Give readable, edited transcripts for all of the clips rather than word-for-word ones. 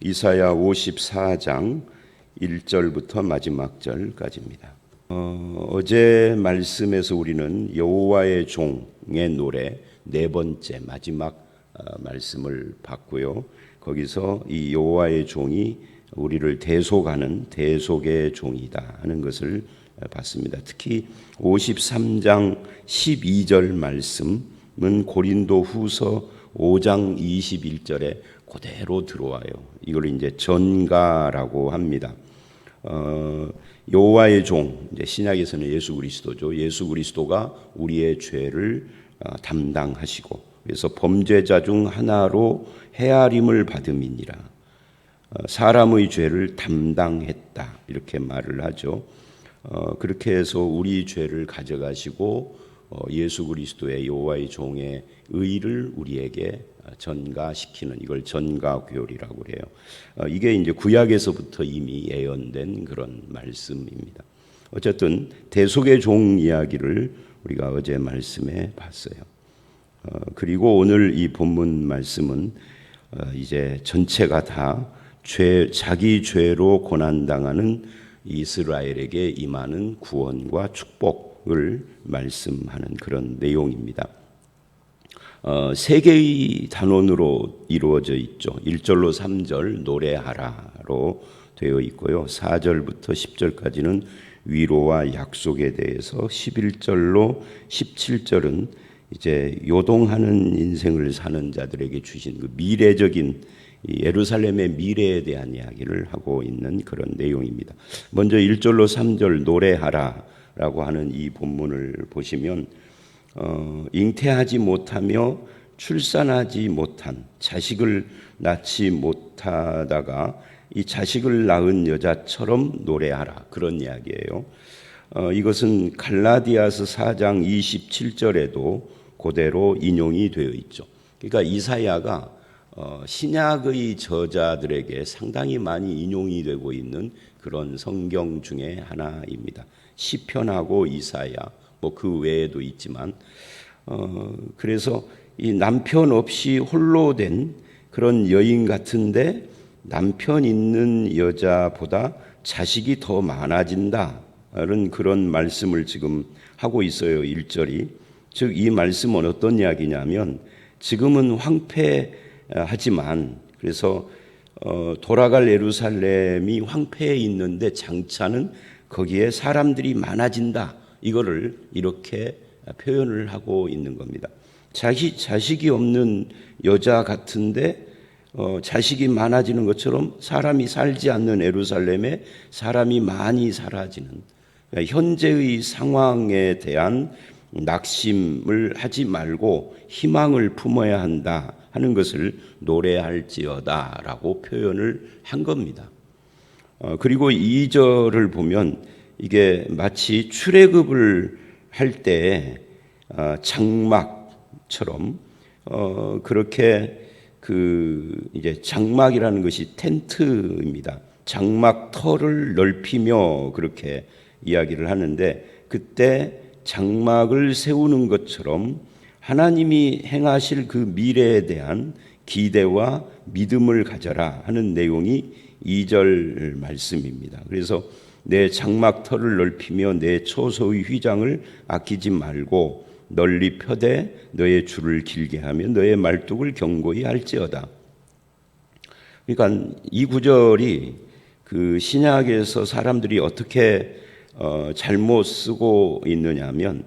이사야 54장 1절부터 마지막 절까지입니다. 어제 말씀에서 우리는 여호와의 종의 노래 네 번째 마지막 말씀을 봤고요. 거기서 이 여호와의 종이 우리를 대속하는 대속의 종이다 하는 것을 봤습니다. 특히 53장 12절 말씀은 고린도 후서 5장 21절에 그대로 들어와요. 이걸 이제 전가라고 합니다. 여호와의 종, 이제 신약에서는 예수 그리스도죠. 예수 그리스도가 우리의 죄를 담당하시고, 그래서 범죄자 중 하나로 헤아림을 받음이니라. 사람의 죄를 담당했다 이렇게 말을 하죠. 그렇게 해서 우리 죄를 가져가시고 예수 그리스도의 여호와의 종의 의를 우리에게 전가시키는, 이걸 전가교리라고 해요. 이게 이제 구약에서부터 이미 예언된 그런 말씀입니다. 어쨌든 대속의 종 이야기를 우리가 어제 말씀에 봤어요. 그리고 오늘 이 본문 말씀은 이제 전체가 다 자기 죄로 고난당하는 이스라엘에게 임하는 구원과 축복을 말씀하는 그런 내용입니다. 세 개의 단원으로 이루어져 있죠. 1절로 3절 노래하라로 되어 있고요. 4절부터 10절까지는 위로와 약속에 대해서, 11절로 17절은 이제 요동하는 인생을 사는 자들에게 주신 그 미래적인 예루살렘의 미래에 대한 이야기를 하고 있는 그런 내용입니다. 먼저 1절로 3절 노래하라라고 하는 이 본문을 보시면 잉태하지 못하며 출산하지 못한, 자식을 낳지 못하다가 이 자식을 낳은 여자처럼 노래하라, 그런 이야기예요. 이것은 갈라디아서 4장 27절에도 그대로 인용이 되어 있죠. 그러니까 이사야가 신약의 저자들에게 상당히 많이 인용이 되고 있는 그런 성경 중에 하나입니다. 시편하고 이사야, 뭐 그 외에도 있지만, 그래서 이 남편 없이 홀로 된 그런 여인 같은데 남편 있는 여자보다 자식이 더 많아진다는 그런 말씀을 지금 하고 있어요. 1절이. 즉 이 말씀은 어떤 이야기냐면, 지금은 황폐하지만, 그래서 돌아갈 예루살렘이 황폐해 있는데 장차는 거기에 사람들이 많아진다, 이거를 이렇게 표현을 하고 있는 겁니다. 자식이 없는 여자 같은데 자식이 많아지는 것처럼 사람이 살지 않는 예루살렘에 사람이 많이 사라지는, 그러니까 현재의 상황에 대한 낙심을 하지 말고 희망을 품어야 한다 하는 것을 노래할지어다라고 표현을 한 겁니다. 그리고 2절을 보면 이게 마치 출애굽을 할 때 장막처럼 그렇게 이제 장막이라는 것이 텐트입니다. 장막 털을 넓히며 그렇게 이야기를 하는데, 그때 장막을 세우는 것처럼 하나님이 행하실 그 미래에 대한 기대와 믿음을 가져라 하는 내용이 2절 말씀입니다. 그래서 내 장막터를 넓히며 내 초소의 휘장을 아끼지 말고 널리 펴되 너의 줄을 길게 하며 너의 말뚝을 견고히 할지어다. 그러니까 이 구절이 그 신약에서 사람들이 어떻게 잘못 쓰고 있느냐면,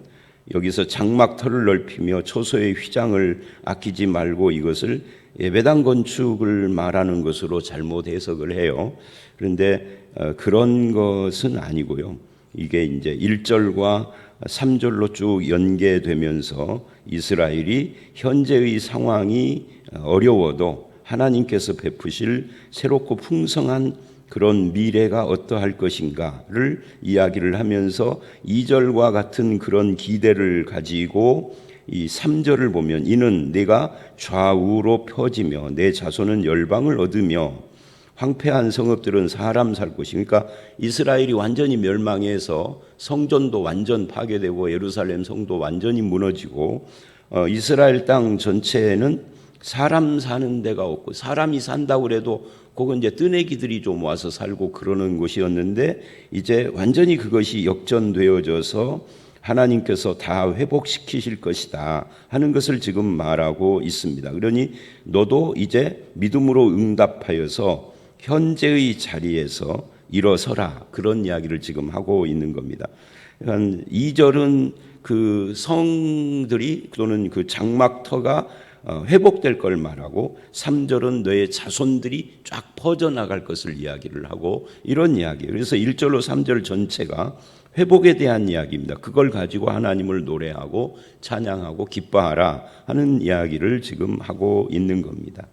여기서 장막터를 넓히며 초소의 휘장을 아끼지 말고 이것을 예배당 건축을 말하는 것으로 잘못 해석을 해요. 그런데 그런 것은 아니고요. 이게 이제 1절과 3절로 쭉 연계되면서 이스라엘이 현재의 상황이 어려워도 하나님께서 베푸실 새롭고 풍성한 그런 미래가 어떠할 것인가를 이야기를 하면서 2절과 같은 그런 기대를 가지고 이 3절을 보면, 이는 내가 좌우로 펴지며 내 자손은 열방을 얻으며 황폐한 성읍들은 사람 살 곳이, 그러니까 이스라엘이 완전히 멸망해서 성전도 완전 파괴되고 예루살렘 성도 완전히 무너지고 이스라엘 땅 전체에는 사람 사는 데가 없고, 사람이 산다고 그래도 그건 이제 뜨내기들이 좀 와서 살고 그러는 곳이었는데, 이제 완전히 그것이 역전되어져서 하나님께서 다 회복시키실 것이다 하는 것을 지금 말하고 있습니다. 그러니 너도 이제 믿음으로 응답하여서 현재의 자리에서 일어서라, 그런 이야기를 지금 하고 있는 겁니다. 그러니까 2절은 그 성들이 또는 그 장막터가 회복될 걸 말하고, 3절은 너의 자손들이 쫙 퍼져나갈 것을 이야기를 하고, 이런 이야기예요. 그래서 1절로 3절 전체가 회복에 대한 이야기입니다. 그걸 가지고 하나님을 노래하고 찬양하고 기뻐하라 하는 이야기를 지금 하고 있는 겁니다.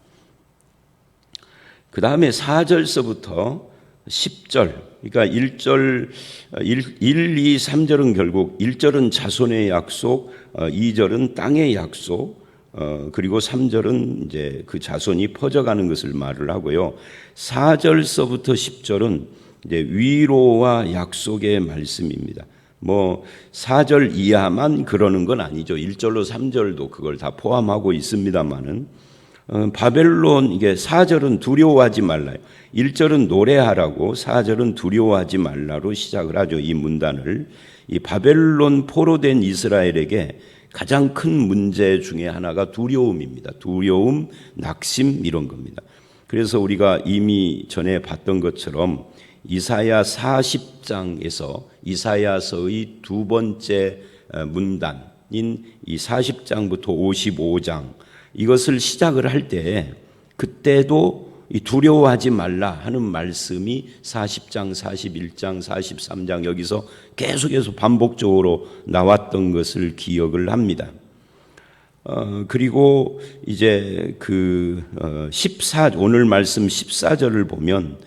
그 다음에 4절서부터 10절, 그러니까 1, 2, 3절은 결국 1절은 자손의 약속, 2절은 땅의 약속, 그리고 3절은 이제 그 자손이 퍼져가는 것을 말을 하고요. 4절서부터 10절은 이제 위로와 약속의 말씀입니다. 뭐 4절 이하만 그러는 건 아니죠. 1절로 3절도 그걸 다 포함하고 있습니다만은, 바벨론, 이게 4절은 두려워하지 말라요. 1절은 노래하라고, 4절은 두려워하지 말라로 시작을 하죠. 이 문단을. 이 바벨론 포로된 이스라엘에게 가장 큰 문제 중에 하나가 두려움입니다. 두려움, 낙심, 이런 겁니다. 그래서 우리가 이미 전에 봤던 것처럼 이사야 40장에서 이사야서의 두 번째 문단인 이 40장부터 55장, 이것을 시작을 할 때 그때도 이 두려워하지 말라 하는 말씀이 40장, 41장, 43장 여기서 계속해서 반복적으로 나왔던 것을 기억을 합니다. 그리고 이제 오늘 말씀 14절을 보면,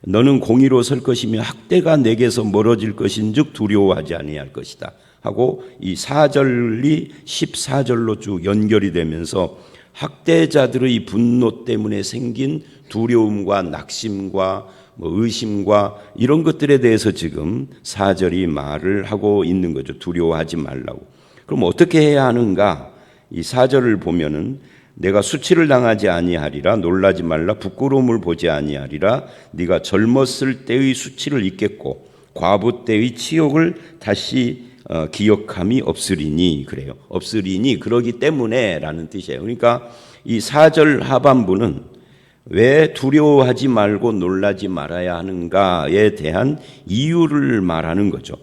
너는 공의로 설 것이며 학대가 내게서 멀어질 것인즉 두려워하지 아니할 것이다 하고, 이 4절이 14절로 쭉 연결이 되면서 학대자들의 분노 때문에 생긴 두려움과 낙심과 의심과 이런 것들에 대해서 지금 4절이 말을 하고 있는 거죠. 두려워하지 말라고. 그럼 어떻게 해야 하는가? 이 4절을 보면은, 내가 수치를 당하지 아니하리라, 놀라지 말라, 부끄러움을 보지 아니하리라, 네가 젊었을 때의 수치를 잊겠고 과부 때의 치욕을 다시 기억함이 없으리니, 그래요. 없으리니, 그러기 때문에 라는 뜻이에요. 그러니까 이 4절 하반부는 왜 두려워하지 말고 놀라지 말아야 하는가에 대한 이유를 말하는 거죠.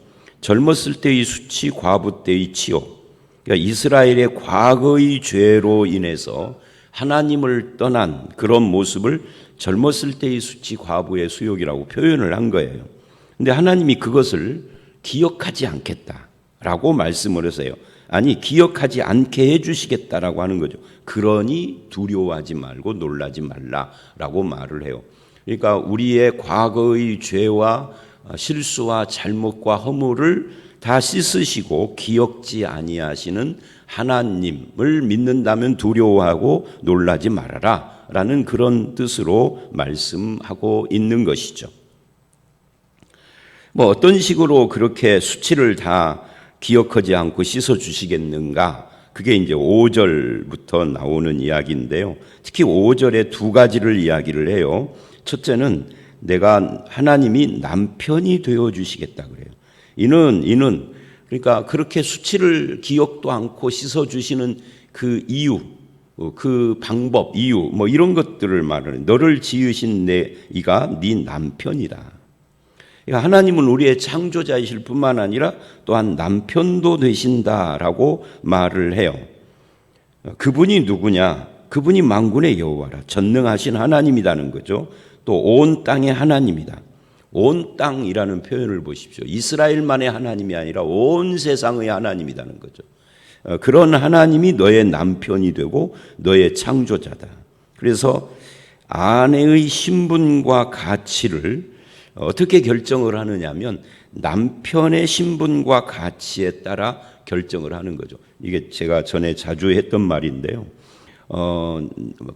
젊었을 때의 수치, 과부 때의 치욕, 그러니까 이스라엘의 과거의 죄로 인해서 하나님을 떠난 그런 모습을 젊었을 때의 수치, 과부의 수욕이라고 표현을 한 거예요. 근데 하나님이 그것을 기억하지 않겠다라고 말씀을 하세요. 아니, 기억하지 않게 해주시겠다라고 하는 거죠. 그러니 두려워하지 말고 놀라지 말라라고 말을 해요. 그러니까 우리의 과거의 죄와 실수와 잘못과 허물을 다 씻으시고 기억지 아니하시는 하나님을 믿는다면 두려워하고 놀라지 말아라 라는 그런 뜻으로 말씀하고 있는 것이죠. 뭐 어떤 식으로 그렇게 수치를 다 기억하지 않고 씻어 주시겠는가? 그게 이제 5절부터 나오는 이야기인데요. 특히 5절에 두 가지를 이야기를 해요. 첫째는 내가 하나님이 남편이 되어 주시겠다 그래요. 이는 그러니까 그렇게 수치를 기억도 않고 씻어 주시는 그 이유, 그 방법, 이유, 뭐 이런 것들을 말하는, 너를 지으신 이가 네 남편이다. 그러니까 하나님은 우리의 창조자이실 뿐만 아니라 또한 남편도 되신다라고 말을 해요. 그분이 누구냐? 그분이 만군의 여호와라, 전능하신 하나님이라는 거죠. 또 온 땅의 하나님이다. 온 땅이라는 표현을 보십시오. 이스라엘만의 하나님이 아니라 온 세상의 하나님이라는 거죠. 그런 하나님이 너의 남편이 되고 너의 창조자다. 그래서 아내의 신분과 가치를 어떻게 결정을 하느냐면 남편의 신분과 가치에 따라 결정을 하는 거죠. 이게 제가 전에 자주 했던 말인데요.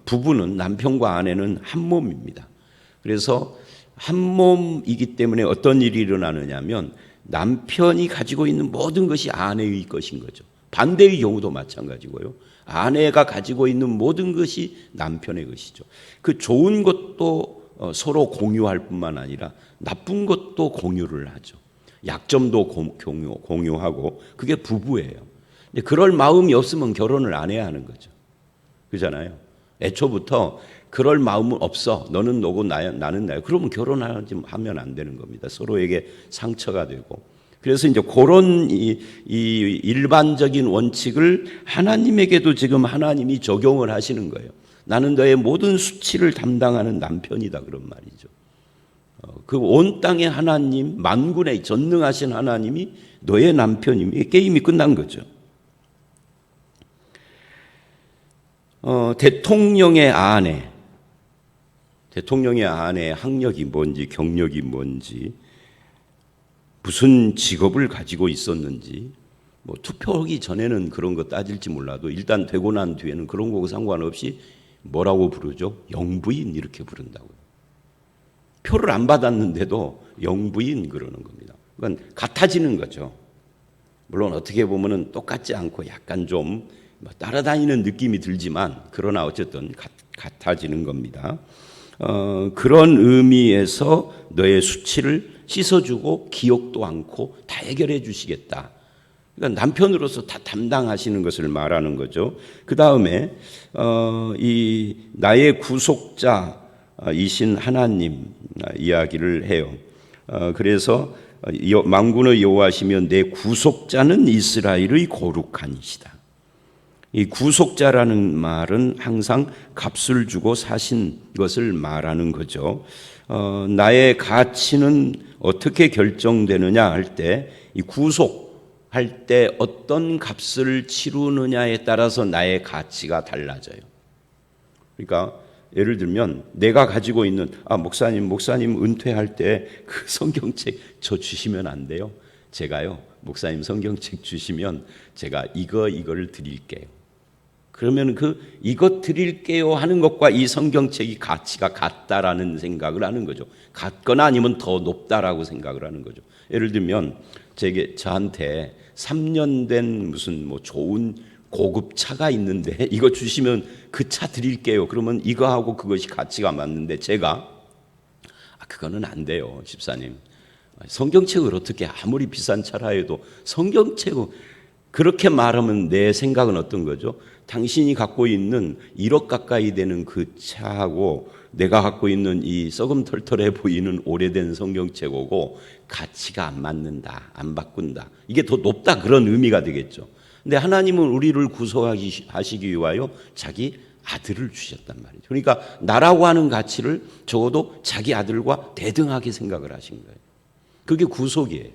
부부는, 남편과 아내는 한 몸입니다. 그래서 한 몸이기 때문에 어떤 일이 일어나느냐면 남편이 가지고 있는 모든 것이 아내의 것인 거죠. 반대의 경우도 마찬가지고요. 아내가 가지고 있는 모든 것이 남편의 것이죠. 그 좋은 것도 서로 공유할 뿐만 아니라 나쁜 것도 공유를 하죠. 약점도 공유하고 그게 부부예요. 근데 그럴 마음이 없으면 결혼을 안 해야 하는 거죠. 그렇잖아요. 애초부터 그럴 마음은 없어. 너는 너고 나는 나야. 그러면 결혼하면 안 되는 겁니다. 서로에게 상처가 되고. 그래서 이제 그런 이 일반적인 원칙을 하나님에게도 지금 하나님이 적용을 하시는 거예요. 나는 너의 모든 수치를 담당하는 남편이다 그런 말이죠. 그 온 땅의 하나님, 만군의 전능하신 하나님이 너의 남편이면 게임이 끝난 거죠. 대통령의 아내의 학력이 뭔지 경력이 뭔지 무슨 직업을 가지고 있었는지 뭐 투표하기 전에는 그런 거 따질지 몰라도 일단 되고 난 뒤에는 그런 거고 상관없이 뭐라고 부르죠? 영부인 이렇게 부른다고요. 표를 안 받았는데도 영부인 그러는 겁니다. 그건 같아지는 거죠. 물론 어떻게 보면은 똑같지 않고 약간 좀 따라다니는 느낌이 들지만 그러나 어쨌든 같아지는 겁니다. 그런 의미에서 너의 수치를 씻어주고 기억도 않고 다 해결해 주시겠다. 그러니까 남편으로서 다 담당하시는 것을 말하는 거죠. 그 다음에 이 나의 구속자이신 하나님 이야기를 해요. 그래서 만군의 여호와시며 내 구속자는 이스라엘의 거룩한이시다. 이 구속자라는 말은 항상 값을 주고 사신 것을 말하는 거죠. 나의 가치는 어떻게 결정되느냐 할 때 이 구속할 때 어떤 값을 치르느냐에 따라서 나의 가치가 달라져요. 그러니까 예를 들면 내가 가지고 있는 목사님 은퇴할 때 그 성경책 저 주시면 안 돼요. 제가요 목사님 성경책 주시면 제가 이거를 드릴게요. 그러면 이것 드릴게요 하는 것과 이 성경책이 가치가 같다라는 생각을 하는 거죠. 같거나 아니면 더 높다라고 생각을 하는 거죠. 예를 들면 저한테 3년 된 무슨 좋은 고급 차가 있는데 이거 주시면 그 차 드릴게요. 그러면 이거하고 그것이 가치가 맞는데 제가 그거는 안 돼요, 집사님. 성경책을 어떻게 아무리 비싼 차라 해도 성경책을 그렇게 말하면 내 생각은 어떤 거죠? 당신이 갖고 있는 1억 가까이 되는 그 차하고 내가 갖고 있는 이 썩음 털털해 보이는 오래된 성경책하고 가치가 안 맞는다, 안 바꾼다. 이게 더 높다 그런 의미가 되겠죠. 근데 하나님은 우리를 구속하시기 위하여 자기 아들을 주셨단 말이죠. 그러니까 나라고 하는 가치를 적어도 자기 아들과 대등하게 생각을 하신 거예요. 그게 구속이에요.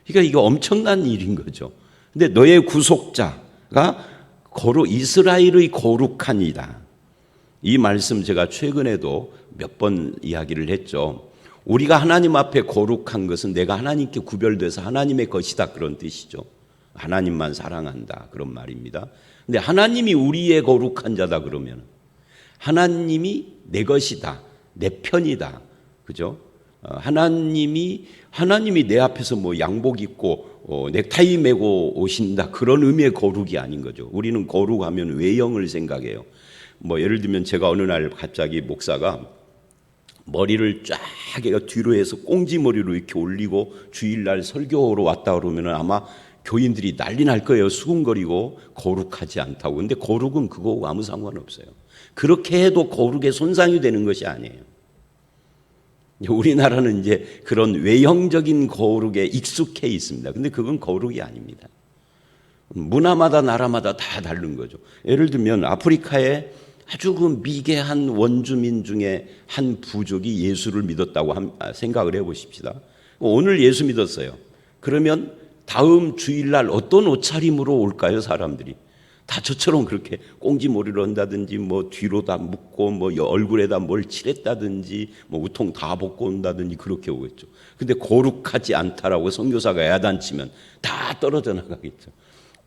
그러니까 이게 엄청난 일인 거죠. 근데 너의 구속자가 이스라엘의 거룩한 이다. 이 말씀 제가 최근에도 몇 번 이야기를 했죠. 우리가 하나님 앞에 거룩한 것은 내가 하나님께 구별돼서 하나님의 것이다 그런 뜻이죠. 하나님만 사랑한다 그런 말입니다. 근데 하나님이 우리의 거룩한 자다 그러면 하나님이 내 것이다, 내 편이다, 그죠? 하나님이 내 앞에서 양복 입고 넥타이 메고 오신다 그런 의미의 거룩이 아닌 거죠. 우리는 거룩하면 외형을 생각해요. 예를 들면 제가 어느 날 갑자기 목사가 머리를 쫙 뒤로 해서 꽁지 머리로 이렇게 올리고 주일날 설교로 왔다 그러면 아마 교인들이 난리 날 거예요. 수군거리고 거룩하지 않다고. 근데 거룩은 그거하고 아무 상관없어요. 그렇게 해도 거룩에 손상이 되는 것이 아니에요. 우리나라는 이제 그런 외형적인 거룩에 익숙해 있습니다. 근데 그건 거룩이 아닙니다. 문화마다 나라마다 다 다른 거죠. 예를 들면 아프리카에 아주 미개한 원주민 중에 한 부족이 예수를 믿었다고 생각을 해보십시다. 오늘 예수 믿었어요. 그러면 다음 주일날 어떤 옷차림으로 올까요, 사람들이? 다 저처럼 그렇게 꽁지머리를 한다든지 뒤로 다 묶고 얼굴에다 뭘 칠했다든지 우통 다 벗고 온다든지 그렇게 오겠죠. 근데 거룩하지 않다라고 선교사가 야단치면 다 떨어져 나가겠죠.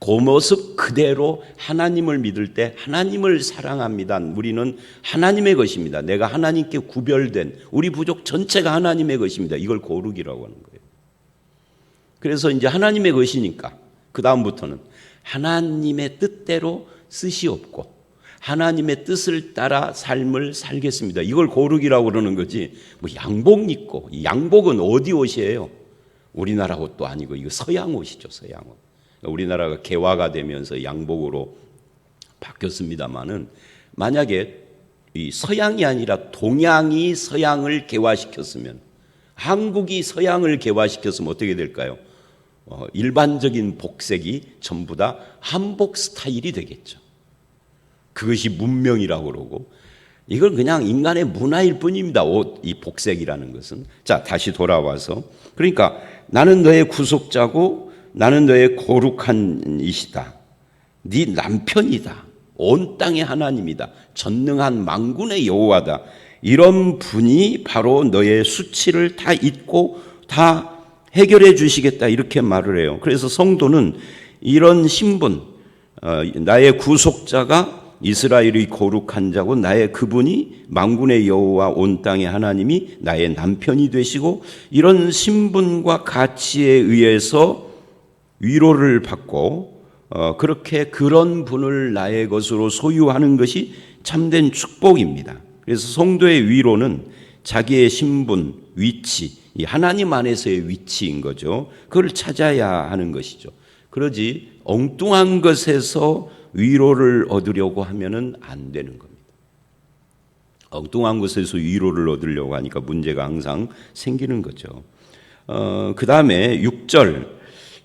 그 모습 그대로 하나님을 믿을 때 하나님을 사랑합니다. 우리는 하나님의 것입니다. 내가 하나님께 구별된 우리 부족 전체가 하나님의 것입니다. 이걸 거룩이라고 하는 거예요. 그래서 이제 하나님의 것이니까 그 다음부터는 하나님의 뜻대로 뜻이 없고 하나님의 뜻을 따라 삶을 살겠습니다. 이걸 거룩이라고 그러는 거지. 뭐 양복 입고, 양복은 어디 옷이에요? 우리나라 옷도 아니고 이거 서양 옷이죠. 서양 옷. 우리나라가 개화가 되면서 양복으로 바뀌었습니다만은 만약에 이 서양이 아니라 동양이 서양을 개화시켰으면, 한국이 서양을 개화시켰으면 어떻게 될까요? 일반적인 복색이 전부 다 한복 스타일이 되겠죠. 그것이 문명이라고 그러고, 이건 그냥 인간의 문화일 뿐입니다. 옷, 이 복색이라는 것은. 자, 다시 돌아와서, 그러니까 나는 너의 구속자고 나는 너의 거룩한 이시다. 네 남편이다. 온 땅의 하나님이다. 전능한 만군의 여호와다. 이런 분이 바로 너의 수치를 다 잊고 다 해결해 주시겠다, 이렇게 말을 해요. 그래서 성도는 이런 신분, 나의 구속자가 이스라엘의 거룩한 자고 나의 그분이 만군의 여호와 온 땅의 하나님이 나의 남편이 되시고, 이런 신분과 가치에 의해서 위로를 받고 그렇게 그런 분을 나의 것으로 소유하는 것이 참된 축복입니다. 그래서 성도의 위로는 자기의 신분, 위치, 이 하나님 안에서의 위치인 거죠. 그걸 찾아야 하는 것이죠. 그러지 엉뚱한 것에서 위로를 얻으려고 하면은 안 되는 겁니다. 엉뚱한 것에서 위로를 얻으려고 하니까 문제가 항상 생기는 거죠. 그 다음에 6절,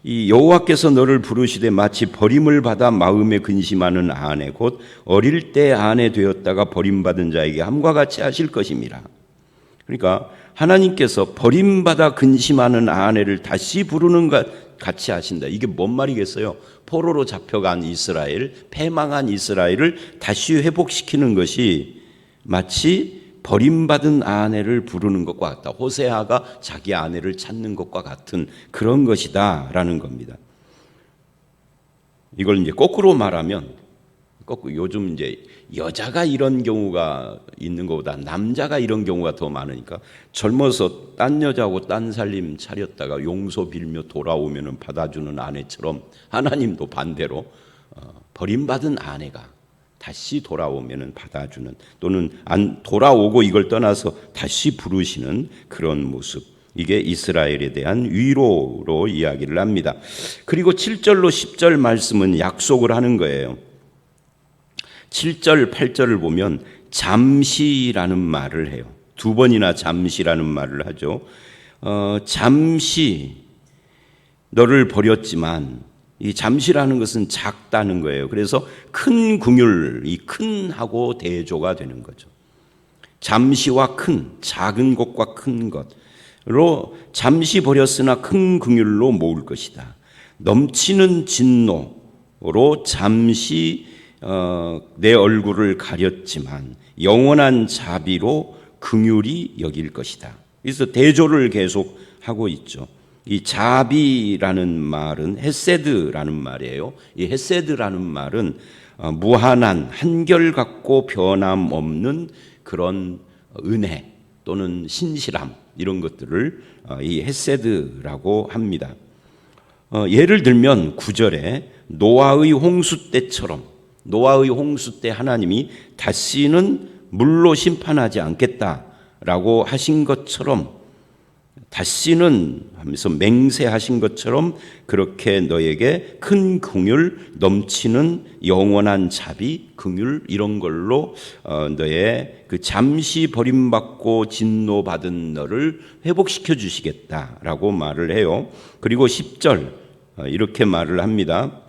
이 여호와께서 너를 부르시되 마치 버림을 받아 마음에 근심하는 아내 곧 어릴 때 아내 되었다가 버림받은 자에게 함과 같이 하실 것임이라. 그러니까 하나님께서 버림받아 근심하는 아내를 다시 부르는 것 같이 하신다. 이게 뭔 말이겠어요? 포로로 잡혀간 이스라엘, 패망한 이스라엘을 다시 회복시키는 것이 마치 버림받은 아내를 부르는 것과 같다. 호세아가 자기 아내를 찾는 것과 같은 그런 것이다 라는 겁니다. 이걸 이제 거꾸로 말하면, 요즘 이제 여자가 이런 경우가 있는 것보다 남자가 이런 경우가 더 많으니까, 젊어서 딴 여자하고 딴 살림 차렸다가 용서 빌며 돌아오면 받아주는 아내처럼 하나님도 반대로 버림받은 아내가 다시 돌아오면 받아주는, 또는 안 돌아오고 이걸 떠나서 다시 부르시는 그런 모습, 이게 이스라엘에 대한 위로로 이야기를 합니다. 그리고 7절로 10절 말씀은 약속을 하는 거예요. 7절, 8절을 보면 잠시라는 말을 해요. 두 번이나 잠시라는 말을 하죠. 잠시 너를 버렸지만, 이 잠시라는 것은 작다는 거예요. 그래서 큰 긍휼, 이 큰하고 대조가 되는 거죠. 잠시와 큰, 작은 것과 큰 것으로 잠시 버렸으나 큰 긍휼로 모을 것이다. 넘치는 진노로 잠시 내 얼굴을 가렸지만 영원한 자비로 긍휼히 여길 것이다. 그래서 대조를 계속 하고 있죠. 이 자비라는 말은 헤세드라는 말이에요. 이 헤세드라는 말은 무한한, 한결같고 변함없는 그런 은혜 또는 신실함, 이런 것들을 이 헤세드라고 합니다. 예를 들면 9절에 노아의 홍수 때처럼, 노아의 홍수 때 하나님이 다시는 물로 심판하지 않겠다라고 하신 것처럼, 다시는 하면서 맹세하신 것처럼 그렇게 너에게 큰 긍휼, 넘치는 영원한 자비, 긍휼, 이런 걸로 너의 그 잠시 버림받고 진노받은 너를 회복시켜 주시겠다라고 말을 해요. 그리고 10절 이렇게 말을 합니다.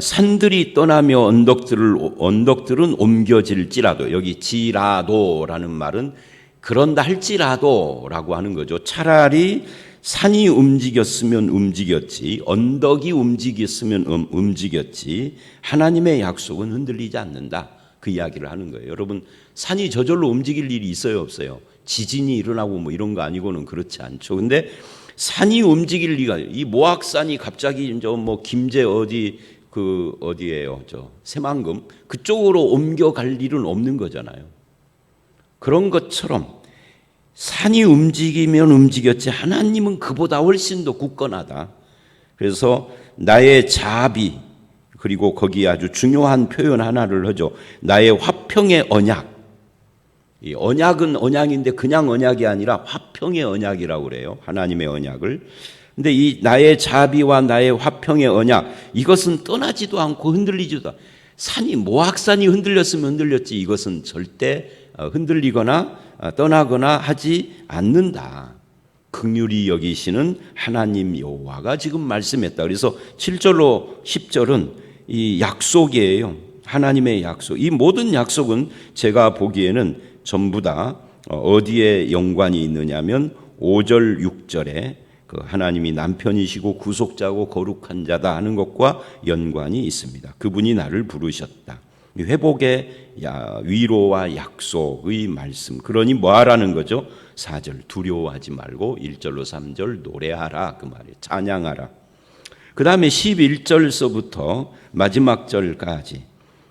산들이 떠나며 언덕들은 옮겨질지라도, 여기 지라도라는 말은 그런다 할지라도라고 하는 거죠. 차라리 산이 움직였으면 움직였지, 언덕이 움직였으면 움직였지, 하나님의 약속은 흔들리지 않는다, 그 이야기를 하는 거예요. 여러분, 산이 저절로 움직일 일이 있어요, 없어요? 지진이 일어나고 뭐 이런 거 아니고는 그렇지 않죠. 근데 산이 움직일 리가, 이 모악산이 갑자기 이제 뭐 김제 어디예요? 저 새만금 그쪽으로 옮겨갈 일은 없는 거잖아요. 그런 것처럼 산이 움직이면 움직였지 하나님은 그보다 훨씬 더 굳건하다. 그래서 나의 자비, 그리고 거기에 아주 중요한 표현 하나를 하죠. 나의 화평의 언약. 이 언약은 언약인데 그냥 언약이 아니라 화평의 언약이라고 그래요. 하나님의 언약을. 근데 이 나의 자비와 나의 화평의 언약, 이것은 떠나지도 않고 흔들리지도 않고, 산이 모악산이 흔들렸으면 흔들렸지 이것은 절대 흔들리거나 떠나거나 하지 않는다. 긍휼히 여기시는 하나님 여호와가 지금 말씀했다. 그래서 7절로 10절은 이 약속이에요. 하나님의 약속. 이 모든 약속은 제가 보기에는 전부 다 어디에 연관이 있느냐면 5절, 6절에 그 하나님이 남편이시고 구속자고 거룩한 자다 하는 것과 연관이 있습니다. 그분이 나를 부르셨다. 회복의 위로와 약속의 말씀. 그러니 뭐 하라는 거죠? 4절 두려워하지 말고 1절로 3절 노래하라 그 말이에요. 찬양하라. 그 다음에 11절서부터 마지막 절까지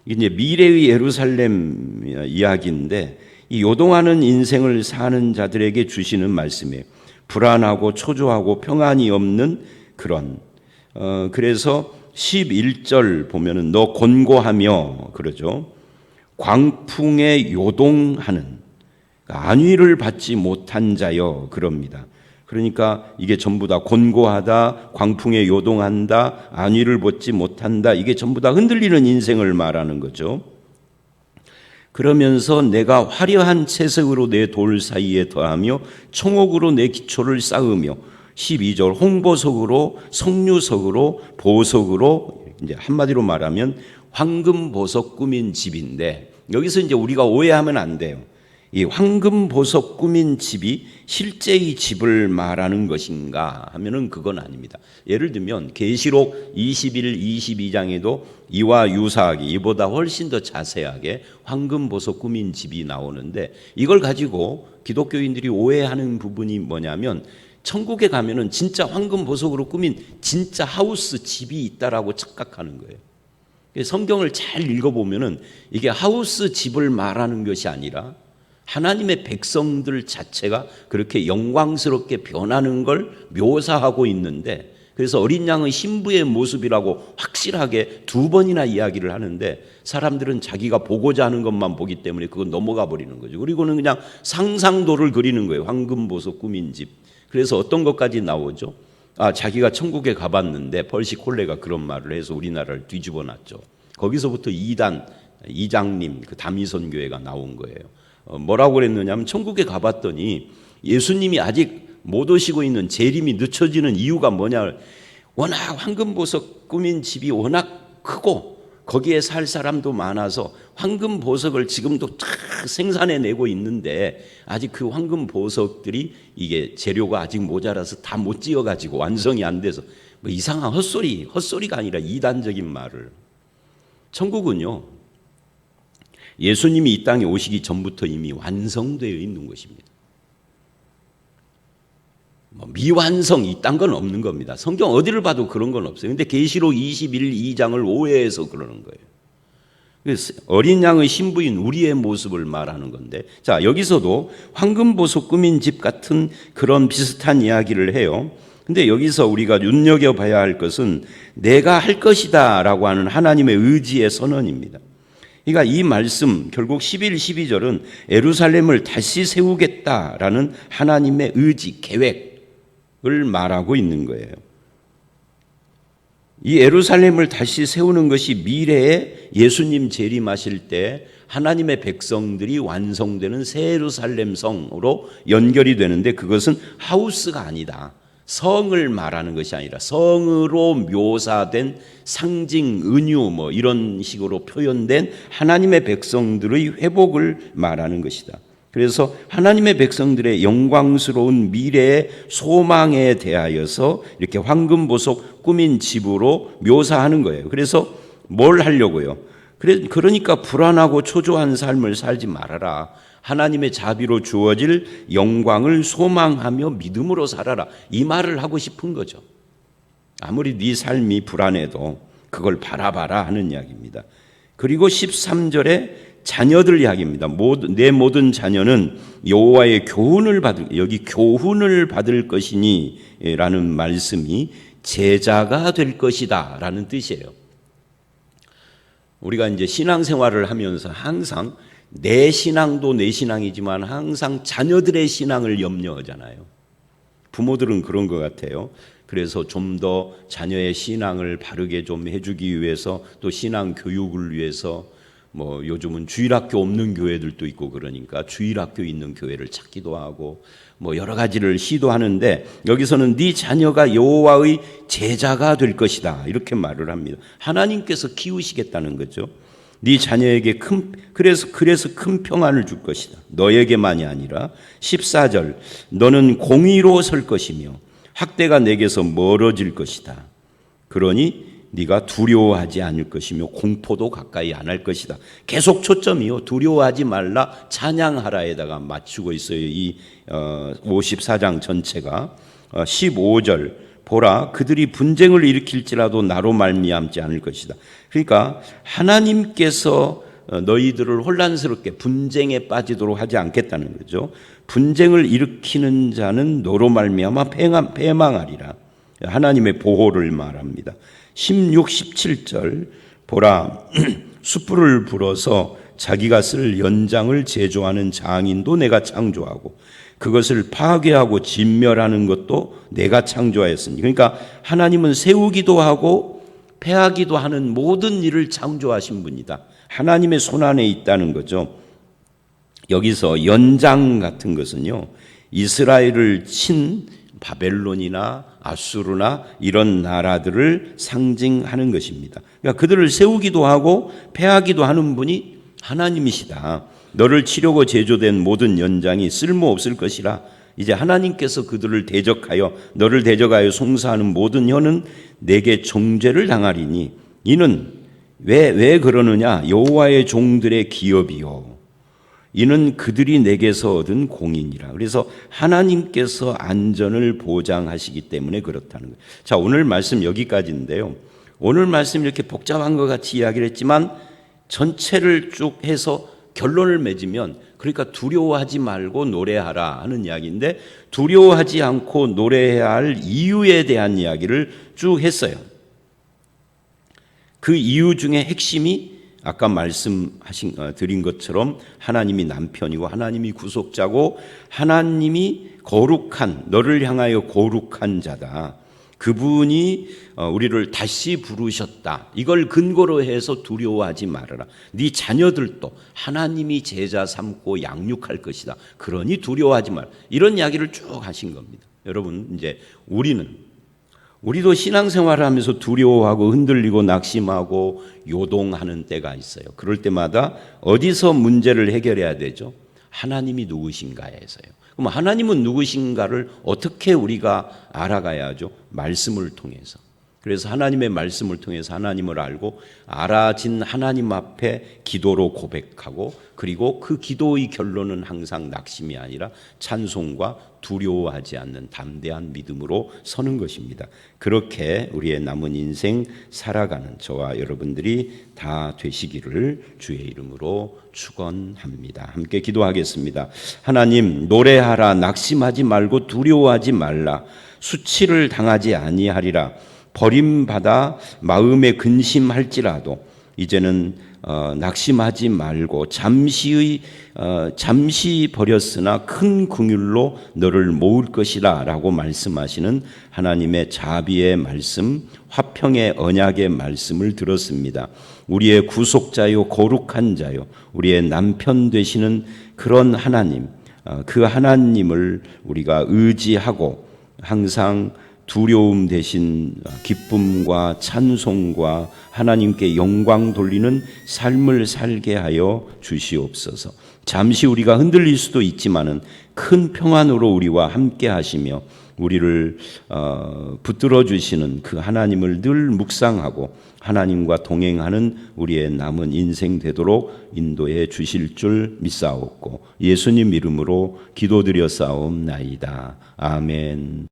이제 미래의 예루살렘 이야기인데 이 요동하는 인생을 사는 자들에게 주시는 말씀이에요. 불안하고 초조하고 평안이 없는 그런 그래서 11절 보면은 너 곤고하며 그러죠. 광풍에 요동하는 안위를 받지 못한 자여 그럽니다. 그러니까 이게 전부 다 곤고하다, 광풍에 요동한다, 안위를 받지 못한다. 이게 전부 다 흔들리는 인생을 말하는 거죠. 그러면서 내가 화려한 채색으로 내 돌 사이에 더하며 청옥으로 내 기초를 쌓으며 12절 홍보석으로 석류석으로 보석으로 이제 한마디로 말하면 황금 보석 꾸민 집인데 여기서 이제 우리가 오해하면 안 돼요. 이 황금 보석 꾸민 집이 실제의 집을 말하는 것인가 하면은 그건 아닙니다. 예를 들면 계시록 21, 22장에도 이와 유사하게 이보다 훨씬 더 자세하게 황금 보석 꾸민 집이 나오는데 이걸 가지고 기독교인들이 오해하는 부분이 뭐냐면 천국에 가면은 진짜 황금 보석으로 꾸민 진짜 하우스 집이 있다라고 착각하는 거예요. 성경을 잘 읽어보면은 이게 하우스 집을 말하는 것이 아니라 하나님의 백성들 자체가 그렇게 영광스럽게 변하는 걸 묘사하고 있는데 그래서 어린 양의 신부의 모습이라고 확실하게 2번이나 이야기를 하는데 사람들은 자기가 보고자 하는 것만 보기 때문에 그건 넘어가 버리는 거죠. 그리고는 그냥 상상도를 그리는 거예요. 황금보석 꾸민 집. 그래서 어떤 것까지 나오죠? 자기가 천국에 가봤는데 펄시 콜레가 그런 말을 해서 우리나라를 뒤집어 놨죠. 거기서부터 이장님 그 다미선 교회가 나온 거예요. 뭐라고 그랬느냐 하면 천국에 가봤더니 예수님이 아직 못 오시고 있는 재림이 늦춰지는 이유가 뭐냐, 워낙 황금보석 꾸민 집이 워낙 크고 거기에 살 사람도 많아서 황금보석을 지금도 다 생산해내고 있는데 아직 그 황금보석들이 이게 재료가 아직 모자라서 다 못 지어가지고 완성이 안 돼서 뭐 이상한 헛소리가 아니라 이단적인 말을. 천국은요 예수님이 이 땅에 오시기 전부터 이미 완성되어 있는 것입니다. 미완성 이딴 건 없는 겁니다. 성경 어디를 봐도 그런 건 없어요. 근데 계시록 21, 2장을 오해해서 그러는 거예요. 그래서 어린 양의 신부인 우리의 모습을 말하는 건데 자 여기서도 황금보석 꾸민 집 같은 그런 비슷한 이야기를 해요. 근데 여기서 우리가 눈여겨봐야 할 것은 내가 할 것이다 라고 하는 하나님의 의지의 선언입니다. 그러니까 이 말씀 결국 11, 12절은 예루살렘을 다시 세우겠다라는 하나님의 의지, 계획을 말하고 있는 거예요. 이 예루살렘을 다시 세우는 것이 미래에 예수님 재림하실 때 하나님의 백성들이 완성되는 새 예루살렘 성으로 연결이 되는데 그것은 하우스가 아니다. 성을 말하는 것이 아니라 성으로 묘사된 상징, 은유 뭐 이런 식으로 표현된 하나님의 백성들의 회복을 말하는 것이다. 그래서 하나님의 백성들의 영광스러운 미래의 소망에 대하여서 이렇게 황금보석 꾸민 집으로 묘사하는 거예요. 그래서 뭘 하려고요? 그러니까 불안하고 초조한 삶을 살지 말아라. 하나님의 자비로 주어질 영광을 소망하며 믿음으로 살아라. 이 말을 하고 싶은 거죠. 아무리 네 삶이 불안해도 그걸 바라봐라 하는 이야기입니다. 그리고 13절에 자녀들 이야기입니다. 내 모든 자녀는 여호와의 교훈을 여기 교훈을 받을 것이니 라는 말씀이 제자가 될 것이다 라는 뜻이에요. 우리가 이제 신앙생활을 하면서 항상 내 신앙도 내 신앙이지만 항상 자녀들의 신앙을 염려하잖아요. 부모들은 그런 것 같아요. 그래서 좀 더 자녀의 신앙을 바르게 좀 해주기 위해서, 또 신앙 교육을 위해서 뭐 요즘은 주일학교 없는 교회들도 있고 그러니까 주일학교 있는 교회를 찾기도 하고 뭐 여러 가지를 시도하는데, 여기서는 네 자녀가 여호와의 제자가 될 것이다 이렇게 말을 합니다. 하나님께서 키우시겠다는 거죠. 네 자녀에게 그래서 큰 평안을 줄 것이다. 너에게만이 아니라 14절 너는 공의로 설 것이며 학대가 내게서 멀어질 것이다. 그러니 네가 두려워하지 않을 것이며 공포도 가까이 안 할 것이다. 계속 초점이요. 두려워하지 말라 찬양하라에다가 맞추고 있어요. 이 54장 전체가. 15절 보라 그들이 분쟁을 일으킬지라도 나로 말미암지 않을 것이다. 그러니까 하나님께서 너희들을 혼란스럽게 분쟁에 빠지도록 하지 않겠다는 거죠. 분쟁을 일으키는 자는 너로 말미암아 패망하리라. 하나님의 보호를 말합니다. 16, 17절 보라 숯불을 불어서 자기가 쓸 연장을 제조하는 장인도 내가 창조하고 그것을 파괴하고 진멸하는 것도 내가 창조하였으니. 그러니까 하나님은 세우기도 하고 패하기도 하는 모든 일을 창조하신 분이다. 하나님의 손안에 있다는 거죠. 여기서 연장 같은 것은요, 이스라엘을 친 바벨론이나 아수르나 이런 나라들을 상징하는 것입니다. 그러니까 그들을 세우기도 하고 패하기도 하는 분이 하나님이시다. 너를 치려고 제조된 모든 연장이 쓸모없을 것이라. 이제 하나님께서 그들을 대적하여 너를 대적하여 송사하는 모든 혀는 내게 정죄를 당하리니 이는 왜 그러느냐? 여호와의 종들의 기업이요 이는 그들이 내게서 얻은 공인이라. 그래서 하나님께서 안전을 보장하시기 때문에 그렇다는 거예요. 자, 오늘 말씀 여기까지인데요. 오늘 말씀 이렇게 복잡한 것 같이 이야기를 했지만 전체를 쭉 해서 결론을 맺으면, 그러니까 두려워하지 말고 노래하라 하는 이야기인데, 두려워하지 않고 노래해야 할 이유에 대한 이야기를 쭉 했어요. 그 이유 중에 핵심이 아까 드린 것처럼 하나님이 남편이고 하나님이 구속자고 하나님이 거룩한, 너를 향하여 거룩한 자다. 그분이 우리를 다시 부르셨다. 이걸 근거로 해서 두려워하지 말아라. 네 자녀들도 하나님이 제자 삼고 양육할 것이다. 그러니 두려워하지 말아라. 이런 이야기를 쭉 하신 겁니다. 여러분, 이제 우리도 신앙생활을 하면서 두려워하고 흔들리고 낙심하고 요동하는 때가 있어요. 그럴 때마다 어디서 문제를 해결해야 되죠? 하나님이 누구신가에서요. 그럼 하나님은 누구신가를 어떻게 우리가 알아가야 하죠? 말씀을 통해서. 그래서 하나님의 말씀을 통해서 하나님을 알고 알아진 하나님 앞에 기도로 고백하고, 그리고 그 기도의 결론은 항상 낙심이 아니라 찬송과 두려워하지 않는 담대한 믿음으로 서는 것입니다. 그렇게 우리의 남은 인생 살아가는 저와 여러분들이 다 되시기를 주의 이름으로 축원합니다. 함께 기도하겠습니다. 하나님, 노래하라, 낙심하지 말고 두려워하지 말라, 수치를 당하지 아니하리라. 버림받아 마음에 근심할지라도 이제는 낙심하지 말고 잠시 버렸으나 큰 긍휼로 너를 모을 것이라 라고 말씀하시는 하나님의 자비의 말씀, 화평의 언약의 말씀을 들었습니다. 우리의 구속자요 거룩한 자요 우리의 남편 되시는 그런 하나님, 그 하나님을 우리가 의지하고 항상 두려움 대신 기쁨과 찬송과 하나님께 영광 돌리는 삶을 살게 하여 주시옵소서. 잠시 우리가 흔들릴 수도 있지만은 큰 평안으로 우리와 함께 하시며 우리를 붙들어 주시는 그 하나님을 늘 묵상하고 하나님과 동행하는 우리의 남은 인생 되도록 인도해 주실 줄 믿사옵고 예수님 이름으로 기도드려 싸움나이다. 아멘.